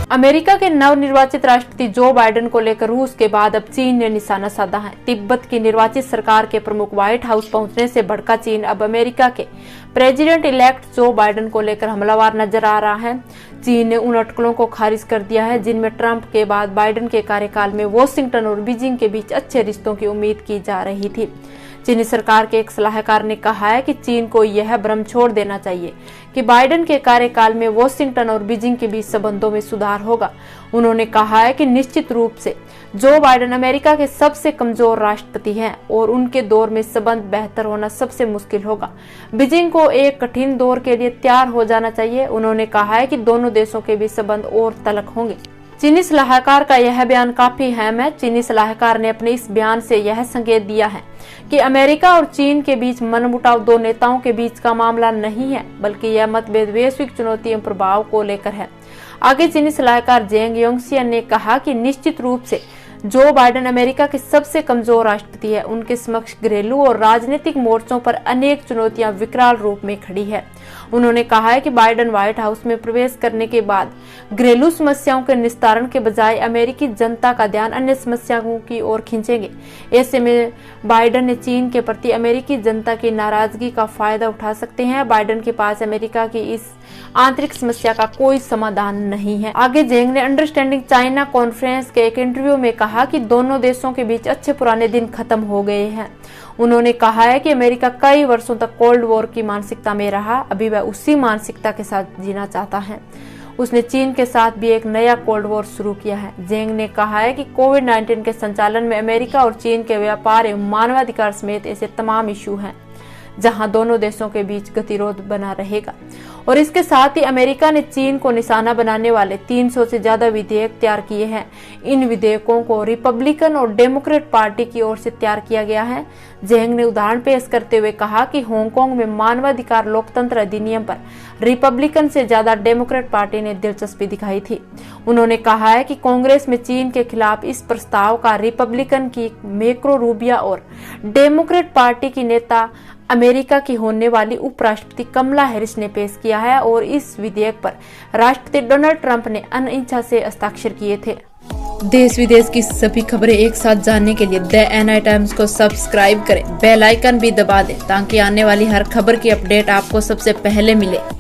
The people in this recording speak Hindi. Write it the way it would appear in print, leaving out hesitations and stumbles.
अमेरिका के नवनिर्वाचित राष्ट्रपति जो बाइडेन को लेकर रूस के बाद अब चीन ने निशाना साधा है। तिब्बत की निर्वाचित सरकार के प्रमुख व्हाइट हाउस पहुंचने से भड़का चीन अब अमेरिका के प्रेसिडेंट इलेक्ट जो बाइडेन को लेकर हमलावर नजर आ रहा है। चीन ने उन अटकलों को खारिज कर दिया है जिनमें ट्रंप के बाद बाइडेन के कार्यकाल में वॉशिंगटन और बीजिंग के बीच अच्छे रिश्तों की उम्मीद की जा रही थी। चीनी सरकार के एक सलाहकार ने कहा है कि चीन को यह भ्रम छोड़ देना चाहिए कि बाइडेन के कार्यकाल में वॉशिंगटन और बीजिंग के बीच संबंधों में सुधार होगा। उन्होंने कहा है कि निश्चित रूप से जो बाइडेन अमेरिका के सबसे कमजोर राष्ट्रपति हैं और उनके दौर में संबंध बेहतर होना सबसे मुश्किल होगा। बीजिंग को एक कठिन दौर के लिए तैयार हो जाना चाहिए। उन्होंने कहा है कि दोनों देशों के बीच संबंध और तल्ख होंगे। चीनी सलाहकार का यह बयान काफी अहम है। चीनी सलाहकार ने अपने इस बयान से यह संकेत दिया है कि अमेरिका और चीन के बीच मनमुटाव दो नेताओं के बीच का मामला नहीं है, बल्कि यह मतभेद वैश्विक चुनौती एवं प्रभाव को लेकर है। आगे चीनी सलाहकार जेंग योंगशियन ने कहा कि निश्चित रूप से जो बाइडेन अमेरिका के सबसे कमजोर राष्ट्रपति है। उनके समक्ष घरेलू और राजनीतिक मोर्चों पर अनेक चुनौतियां विकराल रूप में खड़ी है। उन्होंने कहा है कि बाइडेन व्हाइट हाउस में प्रवेश करने के बाद घरेलू समस्याओं के निस्तारण के बजाय अमेरिकी जनता का ध्यान अन्य समस्याओं की ओर खींचेंगे। ऐसे में बाइडेन ने चीन के प्रति अमेरिकी जनता की नाराजगी का फायदा उठा सकते हैं। बाइडेन के पास अमेरिका की इस आंतरिक समस्या का कोई समाधान नहीं है। आगे जेंग ने अंडरस्टैंडिंग चाइना कॉन्फ्रेंस के एक इंटरव्यू में कहा कि दोनों देशों के बीच अच्छे पुराने दिन खत्म हो गए हैं। उन्होंने कहा है कि अमेरिका कई वर्षों तक कोल्ड वॉर की मानसिकता में रहा, अभी वह उसी मानसिकता के साथ जीना चाहता है। उसने चीन के साथ भी एक नया कोल्ड वॉर शुरू किया है। जेंग ने कहा है कि कोविड-19 के संचालन में अमेरिका और चीन के व्यापार एवं मानवाधिकार समेत ऐसे तमाम इशू हैं जहां दोनों देशों के बीच गतिरोध बना रहेगा। और इसके साथ ही अमेरिका ने चीन को निशाना बनाने वाले 300 से ज्यादा विधेयक तैयार किए हैं। इन विधेयकों को रिपब्लिकन और डेमोक्रेट पार्टी की ओर से तैयार किया गया है। जेंग ने उदाहरण पेश करते हुए कहा कि हांगकांग में मानवाधिकार लोकतंत्र अधिनियम पर रिपब्लिकन से ज्यादा डेमोक्रेट पार्टी ने दिलचस्पी दिखाई थी। उन्होंने कहा है कि कांग्रेस में चीन के खिलाफ इस प्रस्ताव का रिपब्लिकन की मैक्रो रूबिया और डेमोक्रेट पार्टी की नेता अमेरिका की होने वाली उपराष्ट्रपति कमला हैरिस ने पेश किया है और इस विधेयक पर राष्ट्रपति डोनाल्ड ट्रंप ने अनिच्छा से हस्ताक्षर किए थे। देश विदेश की सभी खबरें एक साथ जानने के लिए द एनआई टाइम्स को सब्सक्राइब करें, बेल आइकन भी दबा दें ताकि आने वाली हर खबर की अपडेट आपको सबसे पहले मिले।